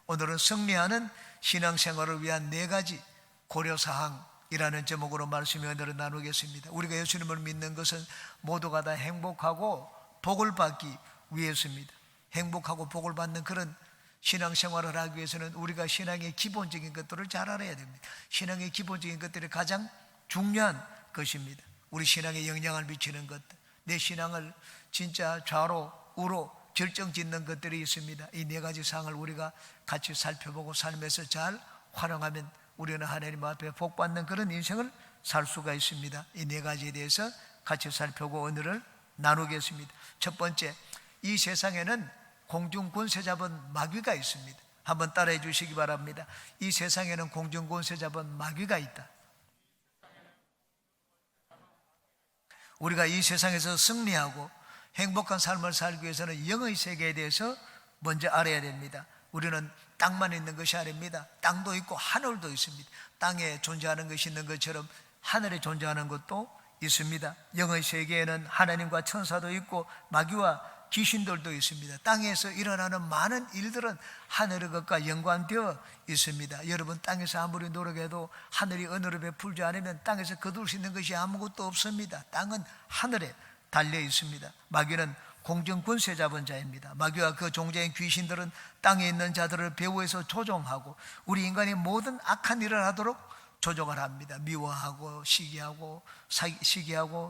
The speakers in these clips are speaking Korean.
오늘은 승리하는 신앙생활을 위한 4가지 고려사항이라는 제목으로 말씀을 오늘은 나누겠습니다. 우리가 예수님을 믿는 것은 모두가 다 행복하고 복을 받기 위해서입니다. 행복하고 복을 받는 그런 신앙생활을 하기 위해서는 우리가 신앙의 기본적인 것들을 잘 알아야 됩니다. 신앙의 기본적인 것들이 가장 중요한 것입니다. 우리 신앙에 영향을 미치는 것들, 내 신앙을 진짜 좌로 우로 결정짓는 것들이 있습니다. 이 4가지 사항을 우리가 같이 살펴보고 삶에서 잘 활용하면 우리는 하나님 앞에 복받는 그런 인생을 살 수가 있습니다. 이 4가지에 대해서 같이 살펴보고 오늘을 나누겠습니다. 첫 번째, 이 세상에는 공중권세 잡은 마귀가 있습니다. 한번 따라해 주시기 바랍니다. 이 세상에는 공중권세 잡은 마귀가 있다. 우리가 이 세상에서 승리하고 행복한 삶을 살기 위해서는 영의 세계에 대해서 먼저 알아야 됩니다. 우리는 땅만 있는 것이 아닙니다. 땅도 있고 하늘도 있습니다. 땅에 존재하는 것이 있는 것처럼 하늘에 존재하는 것도 있습니다. 영의 세계에는 하나님과 천사도 있고 마귀와 귀신들도 있습니다. 땅에서 일어나는 많은 일들은 하늘의 것과 연관되어 있습니다. 여러분, 땅에서 아무리 노력해도 하늘이 은혜를 베풀지 않으면 땅에서 거둘 수 있는 것이 아무것도 없습니다. 땅은 하늘에 달려 있습니다. 마귀는 공중권세 잡은 자입니다. 마귀와 그 종자인 귀신들은 땅에 있는 자들을 배후에서 조종하고 우리 인간이 모든 악한 일을 하도록 조종을 합니다. 미워하고 시기하고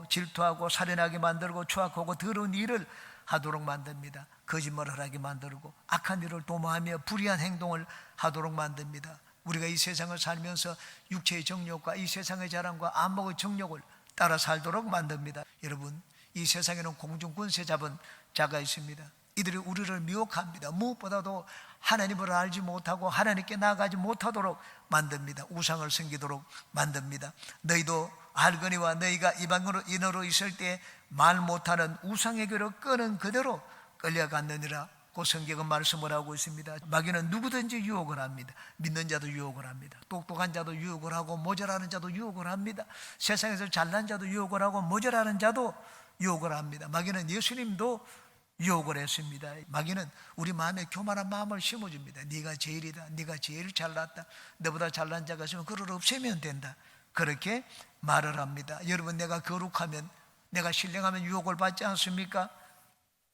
질투하고 살인하게 만들고 추악하고 더러운 일을 하도록 만듭니다. 거짓말을 하게 만들고 악한 일을 도모하며 불의한 행동을 하도록 만듭니다. 우리가 이 세상을 살면서 육체의 정욕과 이 세상의 자랑과 안목의 정욕을 따라 살도록 만듭니다. 여러분, 이 세상에는 공중권세 잡은 자가 있습니다. 이들이 우리를 미혹합니다. 무엇보다도 하나님을 알지 못하고 하나님께 나아가지 못하도록 만듭니다. 우상을 섬기도록 만듭니다. 너희도 알거니와 너희가 이방으로 인으로 있을 때 말 못하는 우상에게로 끄는 그대로 끌려갔느니라. 그 성경은 말씀을 하고 있습니다. 마귀는 누구든지 유혹을 합니다. 믿는 자도 유혹을 합니다. 똑똑한 자도 유혹을 하고 모자라는 자도 유혹을 합니다. 세상에서 잘난 자도 유혹을 하고 모자라는 자도 유혹을 합니다. 마귀는 예수님도 유혹을 했습니다. 마귀는 우리 마음에 교만한 마음을 심어줍니다. 네가 제일이다, 네가 제일 잘났다, 너보다 잘난 자가 있으면 그를 없애면 된다, 그렇게 말을 합니다. 여러분, 내가 거룩하면, 내가 신령하면 유혹을 받지 않습니까?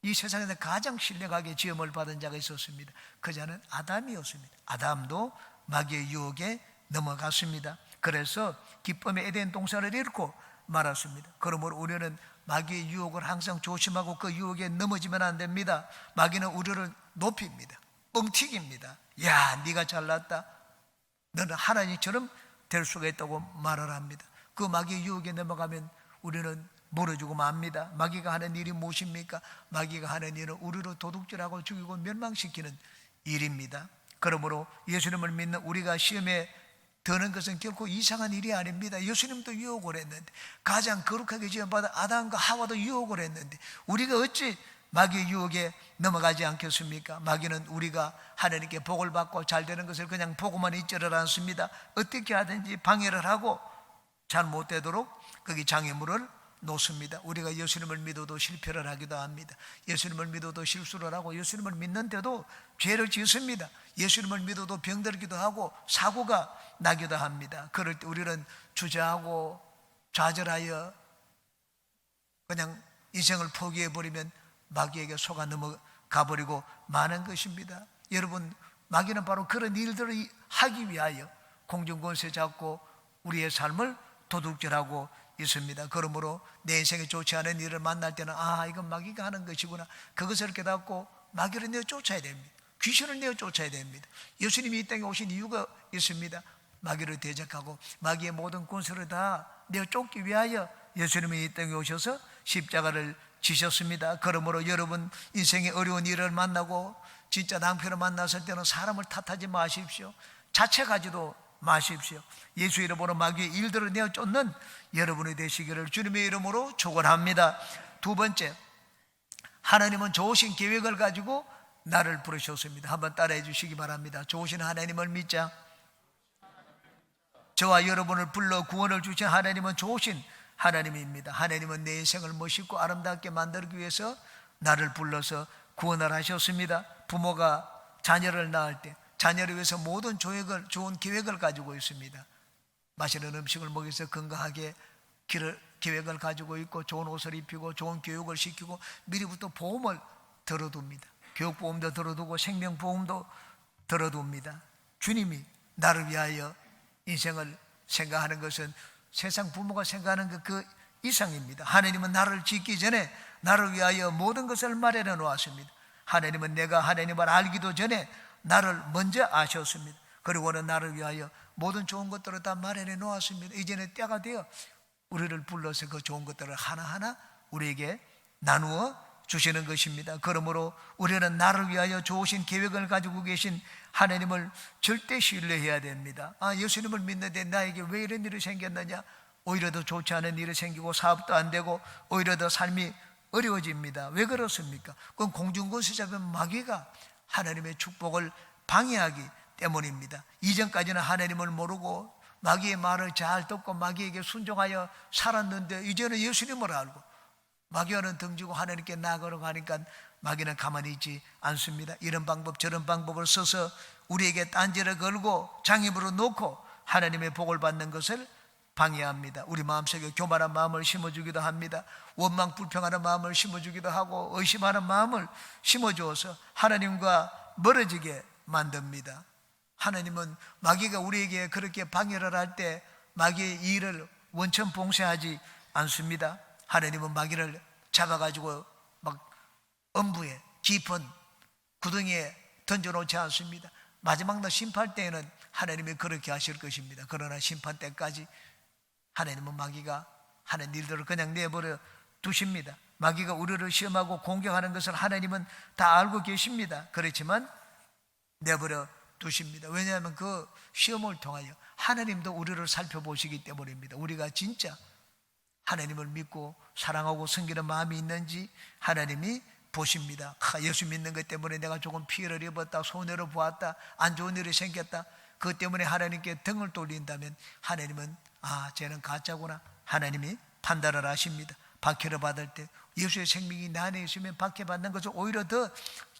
이 세상에서 가장 신령하게 지음을 받은 자가 있었습니다. 그 자는 아담이었습니다. 아담도 마귀의 유혹에 넘어갔습니다. 그래서 기쁨의 에덴 동산을 잃고 말았습니다. 그러므로 우리는 마귀의 유혹을 항상 조심하고 그 유혹에 넘어지면 안 됩니다. 마귀는 우리를 높입니다. 뻥튀기입니다. 야, 네가 잘났다, 너는 하나님처럼 될 수가 있다고 말을 합니다. 그 마귀의 유혹에 넘어가면 우리는 멀어지고 맙니다. 마귀가 하는 일이 무엇입니까? 마귀가 하는 일은 우리를 도둑질하고 죽이고 멸망시키는 일입니다. 그러므로 예수님을 믿는 우리가 시험에 드는 것은 결코 이상한 일이 아닙니다. 예수님도 유혹을 했는데, 가장 거룩하게 지음받은 아담과 하와도 유혹을 했는데 우리가 어찌 마귀의 유혹에 넘어가지 않겠습니까? 마귀는 우리가 하나님께 복을 받고 잘 되는 것을 그냥 보고만 있지를 않습니다. 어떻게 하든지 방해를 하고 잘 못되도록 거기 장애물을 놓습니다. 우리가 예수님을 믿어도 실패를 하기도 합니다. 예수님을 믿어도 실수를 하고 예수님을 믿는데도 죄를 짓습니다. 예수님을 믿어도 병들기도 하고 사고가 나기도 합니다. 그럴 때 우리는 주저하고 좌절하여 그냥 인생을 포기해버리면 마귀에게 속아 넘어가 버리고 마는 것입니다. 여러분, 마귀는 바로 그런 일들을 하기 위하여 공중권세 잡고 우리의 삶을 도둑질하고 있습니다. 그러므로 내 인생에 좋지 않은 일을 만날 때는 이건 마귀가 하는 것이구나, 그것을 깨닫고 마귀를 내어 쫓아야 됩니다. 귀신을 내어 쫓아야 됩니다. 예수님이 이 땅에 오신 이유가 있습니다. 마귀를 대적하고 마귀의 모든 권세를 다 내어 쫓기 위하여 예수님이 이 땅에 오셔서 십자가를 지셨습니다. 그러므로 여러분, 인생의 어려운 일을 만나고 진짜 낭패를 만났을 때는 사람을 탓하지 마십시오. 자책하지도 마십시오. 예수 이름으로 마귀의 일들을 내어 쫓는 여러분이 되시기를 주님의 이름으로 축원합니다. 두 번째, 하나님은 좋으신 계획을 가지고 나를 부르셨습니다. 한번 따라해 주시기 바랍니다. 좋으신 하나님을 믿자. 저와 여러분을 불러 구원을 주신 하나님은 좋으신 하나님입니다. 하나님은 내 인생을 멋있고 아름답게 만들기 위해서 나를 불러서 구원을 하셨습니다. 부모가 자녀를 낳을 때 자녀를 위해서 모든 좋은 계획을 가지고 있습니다. 맛있는 음식을 먹여서 건강하게 계획을 가지고 있고, 좋은 옷을 입히고 좋은 교육을 시키고 미리부터 보험을 들어둡니다. 교육보험도 들어두고 생명보험도 들어둡니다. 주님이 나를 위하여 인생을 생각하는 것은 세상 부모가 생각하는 그 이상입니다. 하나님은 나를 짓기 전에 나를 위하여 모든 것을 마련해 놓았습니다. 하나님은 내가 하나님을 알기도 전에 나를 먼저 아셨습니다. 그리고는 나를 위하여 모든 좋은 것들을 다 마련해 놓았습니다. 이제는 때가 되어 우리를 불러서 그 좋은 것들을 하나하나 우리에게 나누어 주시는 것입니다. 그러므로 우리는 나를 위하여 좋으신 계획을 가지고 계신 하나님을 절대 신뢰해야 됩니다. 예수님을 믿는데 나에게 왜 이런 일이 생겼느냐? 오히려 더 좋지 않은 일이 생기고 사업도 안 되고 오히려 더 삶이 어려워집니다. 왜 그렇습니까? 그건 공중권세 잡은 마귀가 하나님의 축복을 방해하기 때문입니다. 이전까지는 하나님을 모르고 마귀의 말을 잘 듣고 마귀에게 순종하여 살았는데, 이제는 예수님을 알고 마귀와는 등지고 하나님께 나아가려고 하니까 마귀는 가만히 있지 않습니다. 이런 방법 저런 방법을 써서 우리에게 딴지를 걸고 장애물로 놓고 하나님의 복을 받는 것을 방해합니다. 우리 마음속에 교만한 마음을 심어주기도 합니다. 원망 불평하는 마음을 심어주기도 하고 의심하는 마음을 심어주어서 하나님과 멀어지게 만듭니다. 하나님은 마귀가 우리에게 그렇게 방해를 할 때 마귀의 일을 원천 봉쇄하지 않습니다. 하나님은 마귀를 잡아가지고 막 엄부에 깊은 구덩이에 던져놓지 않습니다. 마지막 날 심판 때에는 하나님이 그렇게 하실 것입니다. 그러나 심판 때까지 하나님은 마귀가 하는 일들을 그냥 내버려 두십니다. 마귀가 우리를 시험하고 공격하는 것을 하나님은 다 알고 계십니다. 그렇지만 내버려 두십니다. 왜냐하면 그 시험을 통하여 하나님도 우리를 살펴보시기 때문입니다. 우리가 진짜 하나님을 믿고 사랑하고 섬기는 마음이 있는지 하나님이 보십니다. 예수 믿는 것 때문에 내가 조금 피해를 입었다, 손해를 보았다, 안 좋은 일이 생겼다, 그것 때문에 하나님께 등을 돌린다면 하나님은 쟤는 가짜구나, 하나님이 판단을 하십니다. 박해를 받을 때 예수의 생명이 내 안에 있으면 박해받는 것을 오히려 더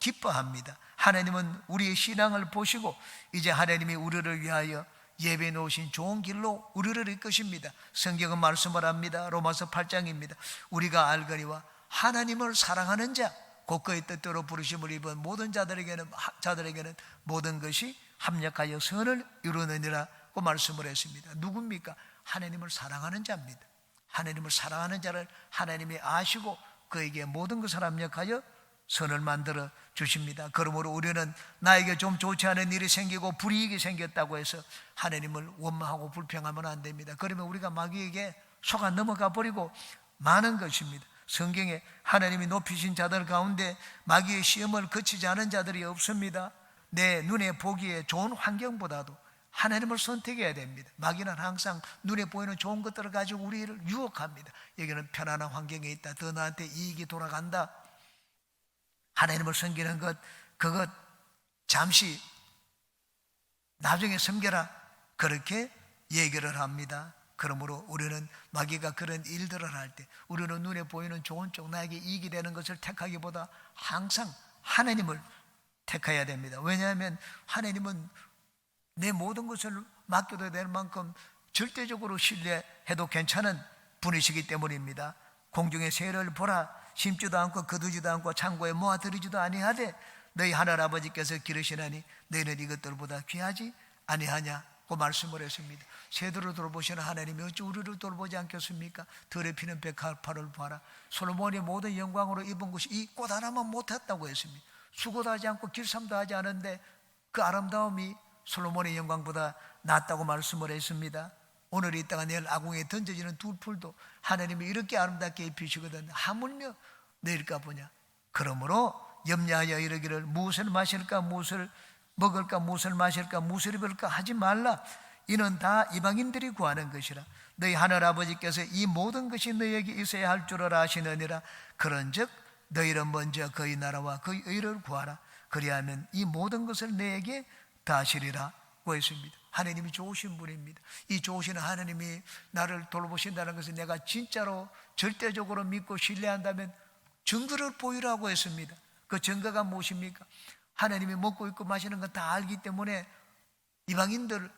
기뻐합니다. 하나님은 우리의 신앙을 보시고 이제 하나님이 우리를 위하여 예배해 놓으신 좋은 길로 우리를 이끄십니다. 성경은 말씀을 합니다. 로마서 8장입니다. 우리가 알거니와 하나님을 사랑하는 자 곧 그의 뜻대로 부르심을 입은 모든 자들에게는 모든 것이 합력하여 선을 이루느니라고 말씀을 했습니다. 누굽니까? 하나님을 사랑하는 자입니다. 하나님을 사랑하는 자를 하나님이 아시고 그에게 모든 것을 합력하여 선을 만들어 주십니다. 그러므로 우리는 나에게 좀 좋지 않은 일이 생기고 불이익이 생겼다고 해서 하나님을 원망하고 불평하면 안 됩니다. 그러면 우리가 마귀에게 속아 넘어가 버리고 마는 것입니다. 성경에 하나님이 높이신 자들 가운데 마귀의 시험을 거치지 않은 자들이 없습니다. 내 눈에 보기에 좋은 환경보다도 하나님을 선택해야 됩니다. 마귀는 항상 눈에 보이는 좋은 것들을 가지고 우리를 유혹합니다. 여기는 편안한 환경에 있다, 더 나한테 이익이 돌아간다, 하나님을 섬기는 것, 그것 잠시 나중에 섬겨라, 그렇게 얘기를 합니다. 그러므로 우리는 마귀가 그런 일들을 할 때 우리는 눈에 보이는 좋은 쪽, 나에게 이익이 되는 것을 택하기보다 항상 하나님을 택해야 됩니다. 왜냐하면 하나님은 내 모든 것을 맡겨도 될 만큼 절대적으로 신뢰해도 괜찮은 분이시기 때문입니다. 공중의 새를 보라, 심지도 않고 거두지도 않고 창고에 모아들이지도 아니하되 너희 하늘 아버지께서 기르시나니 너희는 이것들보다 귀하지 아니하냐고 말씀을 했습니다. 새들을 돌보시는 하나님이 어찌 우리를 돌보지 않겠습니까? 들에 피는 백합화를 봐라. 솔로몬이 모든 영광으로 입은 것이 이 꽃 하나만 못했다고 했습니다. 수고도 하지 않고 길쌈도 하지 않은데 그 아름다움이 솔로몬의 영광보다 낫다고 말씀을 했습니다. 오늘 있다가 내일 아궁이에 던져지는 둘풀도 하나님이 이렇게 아름답게 입히시거든 하물며 내일까 보냐. 그러므로 염려하여 이르기를 무엇을 마실까, 무엇을 먹을까, 무엇을 마실까, 무엇을 입을까 하지 말라. 이는 다 이방인들이 구하는 것이라. 너희 하늘 아버지께서 이 모든 것이 너희에게 있어야 할 줄을 아시느니라. 그런즉 너희는 먼저 그의 나라와 그의 의를 구하라. 그리하면 이 모든 것을 너희에게 다하시리라고 했습니다. 하나님이 좋으신 분입니다. 이 좋으신 하나님이 나를 돌보신다는 것을 내가 진짜로 절대적으로 믿고 신뢰한다면 증거를 보이라고 했습니다. 그 증거가 무엇입니까? 하나님이 먹고 있고 마시는 건 다 알기 때문에 이방인들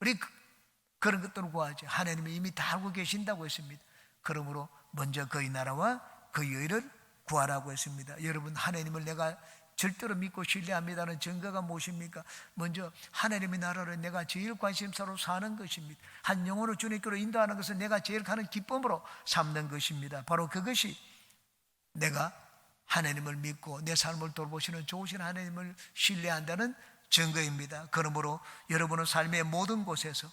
우리 그런 것들을 구하지. 하나님이 이미 다 알고 계신다고 했습니다. 그러므로 먼저 그의 나라와 그의 의를 구하라고 했습니다. 여러분, 하나님을 내가 절대로 믿고 신뢰합니다는 증거가 무엇입니까? 먼저 하나님의 나라를 내가 제일 관심사로 사는 것입니다. 한 영혼을 주님께로 인도하는 것은 내가 제일 가는 기쁨으로 삼는 것입니다. 바로 그것이 내가 하나님을 믿고 내 삶을 돌보시는 좋으신 하나님을 신뢰한다는 증거입니다. 그러므로 여러분은 삶의 모든 곳에서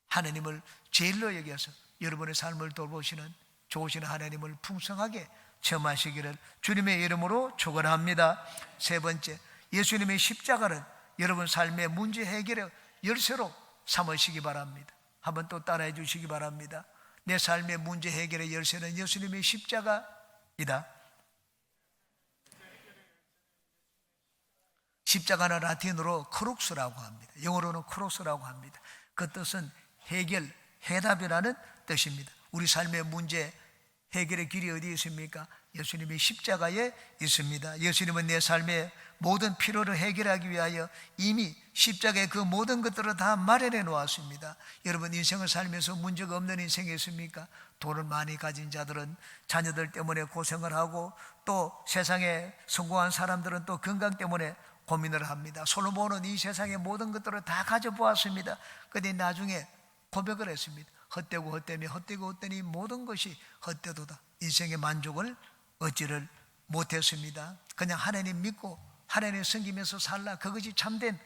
하나님을 제일로 여겨서 여러분의 삶을 돌보시는 좋으신 하나님을 풍성하게 체험하시기를 주님의 이름으로 축원합니다. 세 번째, 예수님의 십자가를 여러분 삶의 문제 해결의 열쇠로 삼으시기 바랍니다. 한번 또 따라해 주시기 바랍니다. 내 삶의 문제 해결의 열쇠는 예수님의 십자가이다. 십자가는 라틴어로 크룩스라고 합니다. 영어로는 크로스라고 합니다. 그 뜻은 해결, 해답이라는 뜻입니다. 우리 삶의 문제 해결의 길이 어디에 있습니까? 예수님의 십자가에 있습니다. 예수님은 내 삶의 모든 필요를 해결하기 위하여 이미 십자가에 그 모든 것들을 다 마련해 놓았습니다. 여러분, 인생을 살면서 문제가 없는 인생이 있습니까? 돈을 많이 가진 자들은 자녀들 때문에 고생을 하고, 또 세상에 성공한 사람들은 또 건강 때문에 고민을 합니다. 솔로몬은 이 세상의 모든 것들을 다 가져보았습니다. 그런데 나중에 고백을 했습니다. 헛되고 헛되니 헛되고 헛되니 모든 것이 헛되도다. 인생의 만족을 얻지를 못했습니다. 그냥 하나님 믿고 하나님 섬기면서 살라, 그것이 참된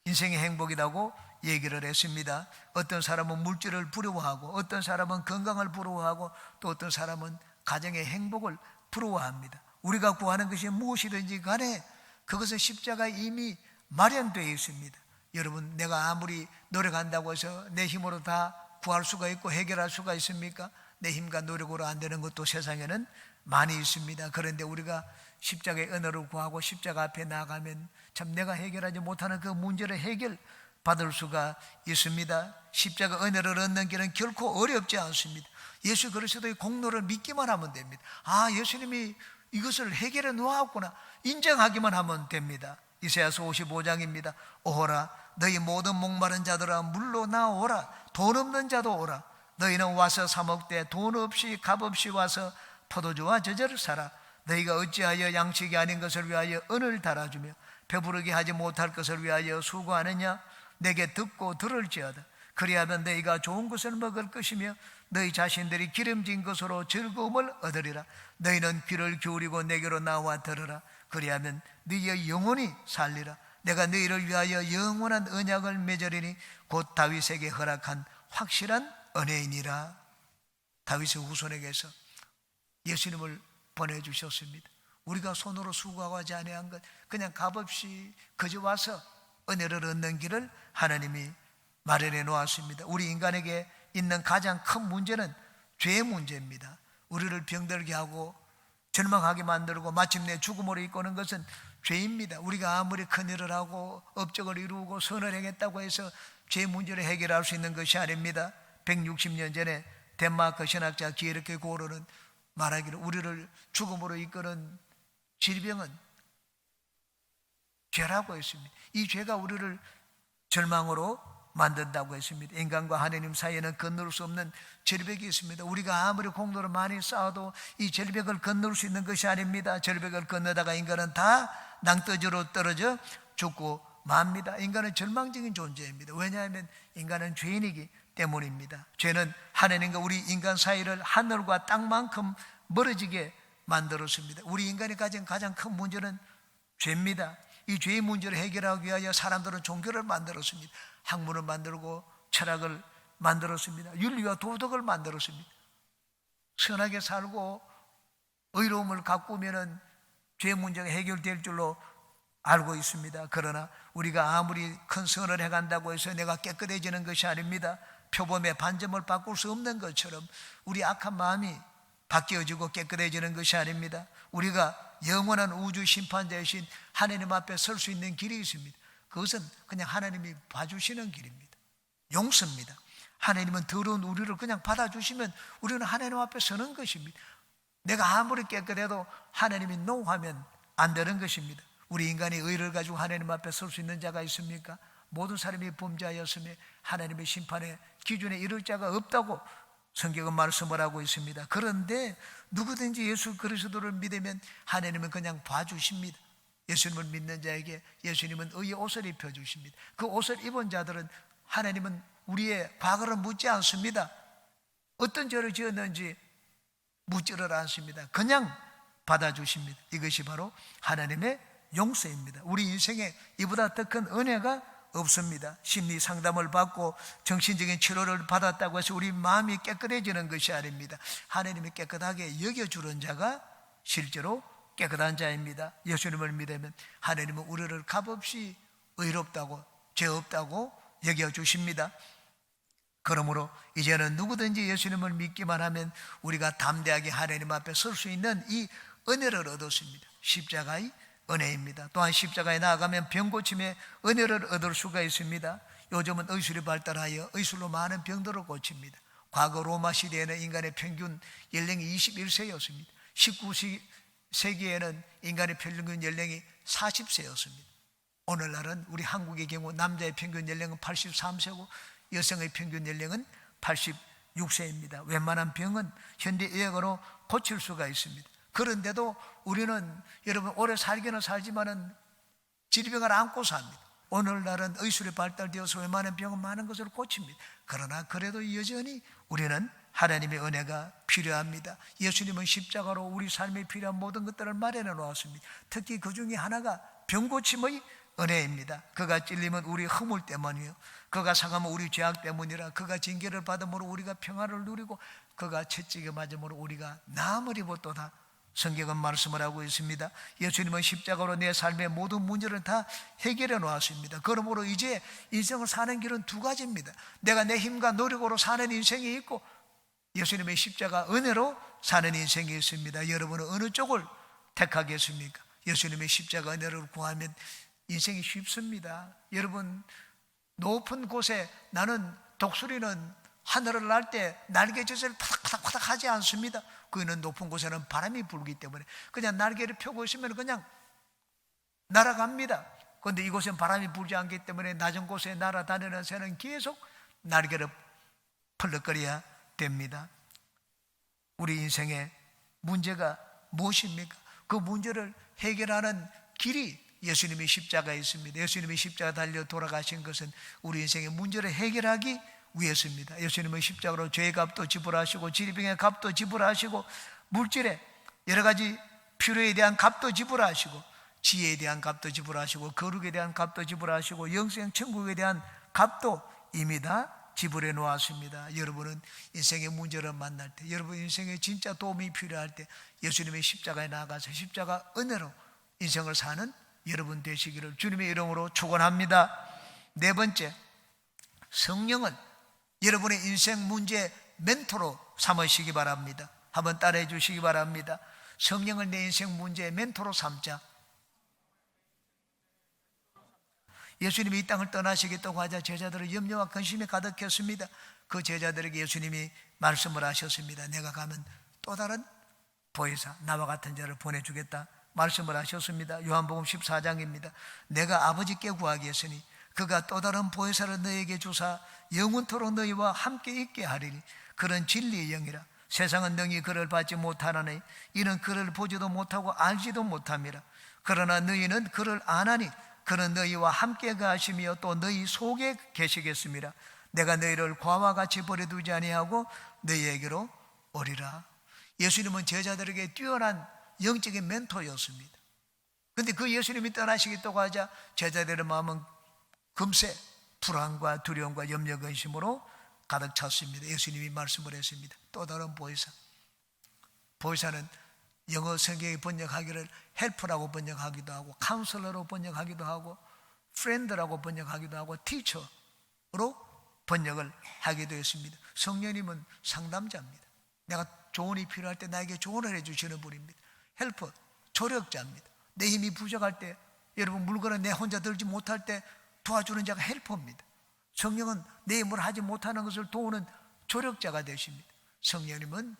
인생의 행복이라고 얘기를 했습니다. 어떤 사람은 물질을 부러워하고, 어떤 사람은 건강을 부러워하고, 또 어떤 사람은 가정의 행복을 부러워합니다. 우리가 구하는 것이 무엇이든지 간에 그것은 십자가에 이미 마련되어 있습니다. 여러분, 내가 아무리 노력한다고 해서 내 힘으로 다 구할 수가 있고 해결할 수가 있습니까? 내 힘과 노력으로 안 되는 것도 세상에는 많이 있습니다. 그런데 우리가 십자가의 은혜를 구하고 십자가 앞에 나가면 참 내가 해결하지 못하는 그 문제를 해결받을 수가 있습니다. 십자가 은혜를 얻는 길은 결코 어렵지 않습니다. 예수 그리스도의 공로를 믿기만 하면 됩니다. 아, 예수님이 이것을 해결해 놓았구나 인정하기만 하면 됩니다. 이사야서 55장입니다. 오호라, 너희 모든 목마른 자들아 물로 나오라. 돈 없는 자도 오라. 너희는 와서 사 먹되 돈 없이 값 없이 와서 포도주와 저절을 사라. 너희가 어찌하여 양식이 아닌 것을 위하여 은을 달아주며 배부르게 하지 못할 것을 위하여 수고하느냐? 내게 듣고 들을지어다. 그리하면 너희가 좋은 것을 먹을 것이며 너희 자신들이 기름진 것으로 즐거움을 얻으리라. 너희는 귀를 기울이고 내게로 나와 들으라. 그리하면 너희의 영혼이 살리라. 내가 너희를 위하여 영원한 언약을 맺으리니 곧 다윗에게 허락한 확실한 은혜이니라. 다윗의 후손에게서 예수님을 보내주셨습니다. 우리가 손으로 수고하지 아니한 것, 그냥 값없이 그저 와서 은혜를 얻는 길을 하나님이 마련해 놓았습니다. 우리 인간에게 있는 가장 큰 문제는 죄의 문제입니다. 우리를 병들게 하고 절망하게 만들고 마침내 죽음으로 이끄는 것은 죄입니다. 우리가 아무리 큰일을 하고 업적을 이루고 선을 행했다고 해서 죄 문제를 해결할 수 있는 것이 아닙니다. 160년 전에 덴마크 신학자 기에르케 고르는 말하기를 우리를 죽음으로 이끄는 질병은 죄라고 했습니다. 이 죄가 우리를 절망으로 만든다고 했습니다. 인간과 하나님 사이에는 건널 수 없는 절벽이 있습니다. 우리가 아무리 공로를 많이 쌓아도 이 절벽을 건널 수 있는 것이 아닙니다. 절벽을 건너다가 인간은 다 낭떠지로 떨어져 죽고 맙니다. 인간은 절망적인 존재입니다. 왜냐하면 인간은 죄인이기 때문입니다. 죄는 하나님과 우리 인간 사이를 하늘과 땅만큼 멀어지게 만들었습니다. 우리 인간이 가진 가장 큰 문제는 죄입니다. 이 죄의 문제를 해결하기 위하여 사람들은 종교를 만들었습니다. 학문을 만들고 철학을 만들었습니다. 윤리와 도덕을 만들었습니다. 선하게 살고 의로움을 가꾸면은 죄 문제가 해결될 줄로 알고 있습니다. 그러나 우리가 아무리 큰 선을 해간다고 해서 내가 깨끗해지는 것이 아닙니다. 표범의 반점을 바꿀 수 없는 것처럼 우리 악한 마음이 바뀌어지고 깨끗해지는 것이 아닙니다. 우리가 영원한 우주 심판자이신 하나님 앞에 설 수 있는 길이 있습니다. 그것은 그냥 하나님이 봐주시는 길입니다. 용서입니다. 하나님은 더러운 우리를 그냥 받아주시면 우리는 하나님 앞에 서는 것입니다. 내가 아무리 깨끗해도 하나님이 노하면 안 되는 것입니다. 우리 인간이 의를 가지고 하나님 앞에 설 수 있는 자가 있습니까? 모든 사람이 범죄하였으며 하나님의 심판의 기준에 이를 자가 없다고 성경은 말씀을 하고 있습니다. 그런데 누구든지 예수 그리스도를 믿으면 하나님은 그냥 봐주십니다. 예수님을 믿는 자에게 예수님은 의의 옷을 입혀주십니다. 그 옷을 입은 자들은 하나님은 우리의 과거를 묻지 않습니다. 어떤 죄를 지었는지 묻지를 않습니다. 그냥 받아주십니다. 이것이 바로 하나님의 용서입니다. 우리 인생에 이보다 더 큰 은혜가 없습니다. 심리 상담을 받고 정신적인 치료를 받았다고 해서 우리 마음이 깨끗해지는 것이 아닙니다. 하나님이 깨끗하게 여겨주는 자가 실제로 깨끗한 자입니다. 예수님을 믿으면 하나님은 우리를 값없이 의롭다고 죄 없다고 여겨주십니다. 그러므로 이제는 누구든지 예수님을 믿기만 하면 우리가 담대하게 하나님 앞에 설 수 있는 이 은혜를 얻었습니다. 십자가의 은혜입니다. 또한 십자가에 나아가면 병고침의 은혜를 얻을 수가 있습니다. 요즘은 의술이 발달하여 의술로 많은 병들을 고칩니다. 과거 로마 시대에는 인간의 평균 연령이 21세였습니다. 19세기에는 인간의 평균 연령이 40세였습니다. 오늘날은 우리 한국의 경우 남자의 평균 연령은 83세고 여성의 평균 연령은 86세입니다. 웬만한 병은 현대의학으로 고칠 수가 있습니다. 그런데도 우리는 여러분 오래 살기는 살지만은 질병을 안고 삽니다. 오늘날은 의술이 발달되어서 웬만한 병은 많은 것을 고칩니다. 그러나 그래도 여전히 우리는 하나님의 은혜가 필요합니다. 예수님은 십자가로 우리 삶에 필요한 모든 것들을 마련해 놓았습니다. 특히 그 중에 하나가 병고침의 은혜입니다. 그가 찔림은 우리 허물 때문이요, 그가 상함은 우리 죄악 때문이라. 그가 징계를 받음으로 우리가 평화를 누리고 그가 채찍에 맞음으로 우리가 나음을 입었도다. 성경은 말씀을 하고 있습니다. 예수님은 십자가로 내 삶의 모든 문제를 다 해결해 놓았습니다. 그러므로 이제 인생을 사는 길은 두 가지입니다. 내가 내 힘과 노력으로 사는 인생이 있고 예수님의 십자가 은혜로 사는 인생이 있습니다. 여러분은 어느 쪽을 택하겠습니까? 예수님의 십자가 은혜를 구하면 인생이 쉽습니다. 여러분, 높은 곳에 나는 독수리는 하늘을 날 때 날개짓을 파닥파닥 하지 않습니다. 그는 높은 곳에는 바람이 불기 때문에 그냥 날개를 펴고 있으면 그냥 날아갑니다. 그런데 이곳엔 바람이 불지 않기 때문에 낮은 곳에 날아다니는 새는 계속 날개를 펄럭거려야 됩니다. 우리 인생의 문제가 무엇입니까? 그 문제를 해결하는 길이 예수님의 십자가에 있습니다. 예수님의 십자가 달려 돌아가신 것은 우리 인생의 문제를 해결하기 위해서입니다. 예수님은 십자가로 죄의 값도 지불하시고 질병의 값도 지불하시고 물질의 여러 가지 필요에 대한 값도 지불하시고 지혜에 대한 값도 지불하시고 거룩에 대한 값도 지불하시고 영생 천국에 대한 값도 이미 다 지불해 놓았습니다. 여러분은 인생의 문제를 만날 때, 여러분 인생에 진짜 도움이 필요할 때 예수님의 십자가에 나아가서 십자가 은혜로 인생을 사는 여러분 되시기를 주님의 이름으로 축원합니다. 네 번째, 성령은 여러분의 인생 문제 멘토로 삼으시기 바랍니다. 한번 따라해 주시기 바랍니다. 성령을 내 인생 문제의 멘토로 삼자. 예수님이 이 땅을 떠나시겠다고 하자 제자들의 염려와 근심이 가득했습니다. 그 제자들에게 예수님이 말씀을 하셨습니다. 내가 가면 또 다른 보혜사, 나와 같은 자를 보내주겠다 말씀을 하셨습니다. 요한복음 14장입니다. 내가 아버지께 구하겠으니 그가 또 다른 보혜사를 너에게 주사 영원토록 너희와 함께 있게 하리니 그런 진리의 영이라. 세상은 능히 그를 받지 못하나니 이는 그를 보지도 못하고 알지도 못함이라. 그러나 너희는 그를 아나니 그는 너희와 함께 가시며 또 너희 속에 계시겠습니다. 내가 너희를 과와 같이 버려두지 아니하고 너희에게로 오리라. 예수님은 제자들에게 뛰어난 영적인 멘토였습니다. 그런데 그 예수님이 떠나시겠다고 하자 제자들의 마음은 금세 불안과 두려움과 염려 근심으로 가득 찼습니다. 예수님이 말씀을 했습니다. 또 다른 보혜사. 보혜사는 영어 성경에 번역하기를 헬프라고 번역하기도 하고 카운슬러로 번역하기도 하고 프렌드라고 번역하기도 하고 티처로 번역을 하기도 했습니다. 성령님은 상담자입니다. 내가 조언이 필요할 때 나에게 조언을 해주시는 분입니다. 헬퍼, 조력자입니다. 내 힘이 부족할 때, 여러분 물건을 내 혼자 들지 못할 때 도와주는 자가 헬퍼입니다. 성령은 내 힘으로 하지 못하는 것을 도우는 조력자가 되십니다. 성령님은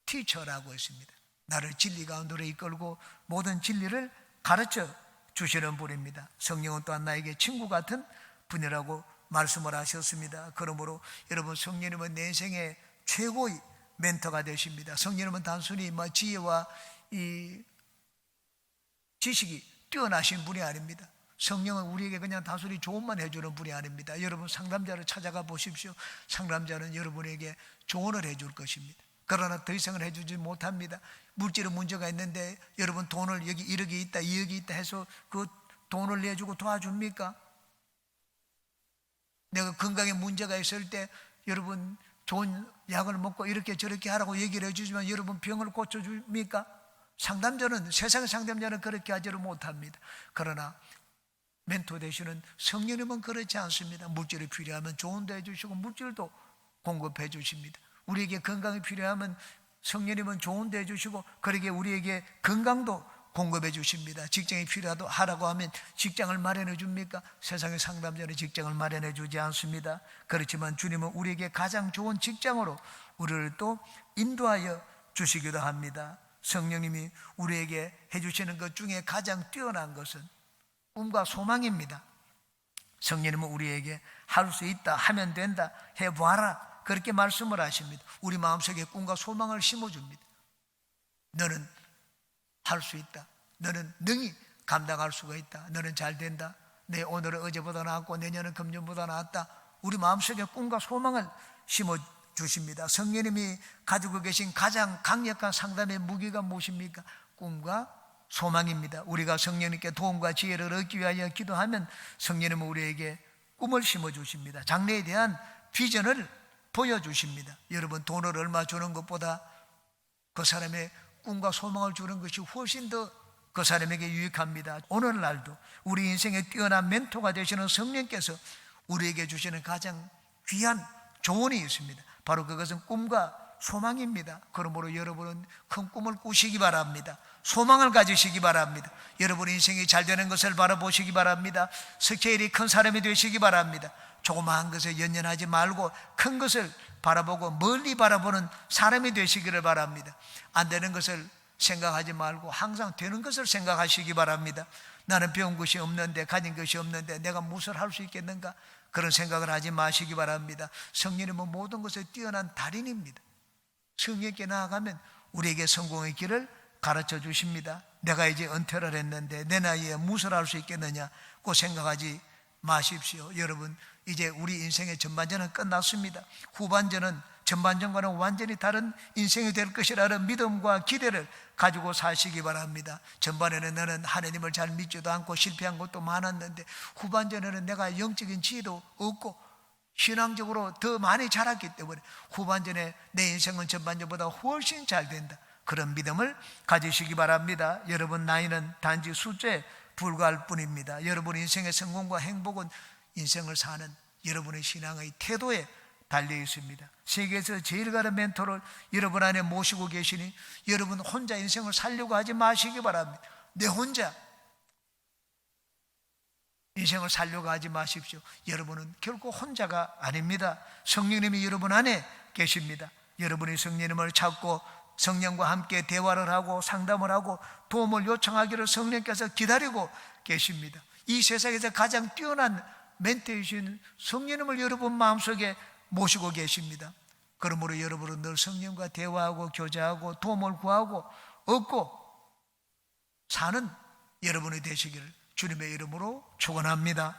티처라고 했습니다. 나를 진리 가운데로 이끌고 모든 진리를 가르쳐 주시는 분입니다. 성령은 또한 나에게 친구 같은 분이라고 말씀을 하셨습니다. 그러므로 여러분, 성령님은 내 인생의 최고의 멘토가 되십니다. 성령님은 단순히 지혜와 이 지식이 뛰어나신 분이 아닙니다. 성령은 우리에게 그냥 단순히 조언만 해주는 분이 아닙니다. 여러분, 상담자를 찾아가 보십시오. 상담자는 여러분에게 조언을 해줄 것입니다. 그러나 더 이상은 해주지 못합니다. 물질의 문제가 있는데 여러분, 돈을 여기 1억이 있다 2억이 있다 해서 그 돈을 내주고 도와줍니까? 내가 건강에 문제가 있을 때 여러분 좋은 약을 먹고 이렇게 저렇게 하라고 얘기를 해주지만 여러분 병을 고쳐줍니까? 상담자는, 세상의 상담자는 그렇게 하지를 못합니다. 그러나 멘토 되시는 성령님은 그렇지 않습니다. 물질이 필요하면 조언도 해주시고 물질도 공급해 주십니다. 우리에게 건강이 필요하면 성령님은 조언도 해주시고 그러게 우리에게 건강도 공급해 주십니다. 직장이 필요하다고 하면 직장을 마련해 줍니까? 세상의 상담자는 직장을 마련해 주지 않습니다. 그렇지만 주님은 우리에게 가장 좋은 직장으로 우리를 또 인도하여 주시기도 합니다. 성령님이 우리에게 해주시는 것 중에 가장 뛰어난 것은 꿈과 소망입니다. 성령님은 우리에게 할 수 있다, 하면 된다, 해봐라, 그렇게 말씀을 하십니다. 우리 마음속에 꿈과 소망을 심어줍니다. 너는 할 수 있다, 너는 능히 감당할 수가 있다, 너는 잘 된다, 내 오늘은 어제보다 나았고 내년은 금년보다 나았다. 우리 마음속에 꿈과 소망을 심어주십니다. 성령님이 가지고 계신 가장 강력한 상담의 무기가 무엇입니까? 꿈과 소망입니다. 우리가 성령님께 도움과 지혜를 얻기 위하여 기도하면 성령님은 우리에게 꿈을 심어주십니다. 장래에 대한 비전을 보여주십니다. 여러분, 돈을 얼마 주는 것보다 그 사람의 꿈과 소망을 주는 것이 훨씬 더 그 사람에게 유익합니다. 오늘날도 우리 인생의 뛰어난 멘토가 되시는 성령께서 우리에게 주시는 가장 귀한 조언이 있습니다. 바로 그것은 꿈과 소망입니다. 그러므로 여러분은 큰 꿈을 꾸시기 바랍니다. 소망을 가지시기 바랍니다. 여러분 인생이 잘 되는 것을 바라보시기 바랍니다. 스케일이 큰 사람이 되시기 바랍니다. 조그마한 것에 연연하지 말고 큰 것을 바라보고 멀리 바라보는 사람이 되시기를 바랍니다. 안 되는 것을 생각하지 말고 항상 되는 것을 생각하시기 바랍니다. 나는 배운 것이 없는데, 가진 것이 없는데 내가 무엇을 할 수 있겠는가? 그런 생각을 하지 마시기 바랍니다. 성령님은 모든 것에 뛰어난 달인입니다. 성령께 나아가면 우리에게 성공의 길을 가르쳐 주십니다. 내가 이제 은퇴를 했는데 내 나이에 무엇을 할 수 있겠느냐? 그 생각하지 마십시오. 여러분, 이제 우리 인생의 전반전은 끝났습니다. 후반전은 전반전과는 완전히 다른 인생이 될 것이라는 믿음과 기대를 가지고 사시기 바랍니다. 전반에는 나는 하나님을 잘 믿지도 않고 실패한 것도 많았는데 후반전에는 내가 영적인 지혜도 없고 신앙적으로 더 많이 자랐기 때문에 후반전에 내 인생은 전반전보다 훨씬 잘 된다, 그런 믿음을 가지시기 바랍니다. 여러분, 나이는 단지 숫자에 불과할 뿐입니다. 여러분 인생의 성공과 행복은 인생을 사는 여러분의 신앙의 태도에 달려 있습니다. 세계에서 제일 가는 멘토를 여러분 안에 모시고 계시니 여러분 혼자 인생을 살려고 하지 마시기 바랍니다. 내 혼자 인생을 살려고 하지 마십시오. 여러분은 결코 혼자가 아닙니다. 성령님이 여러분 안에 계십니다. 여러분이 성령님을 찾고 성령과 함께 대화를 하고 상담을 하고 도움을 요청하기를 성령께서 기다리고 계십니다. 이 세상에서 가장 뛰어난 멘토이신 성령님을 여러분 마음속에 모시고 계십니다. 그러므로 여러분은 늘 성령과 대화하고 교제하고 도움을 구하고 얻고 사는 여러분이 되시기를 주님의 이름으로 축원합니다.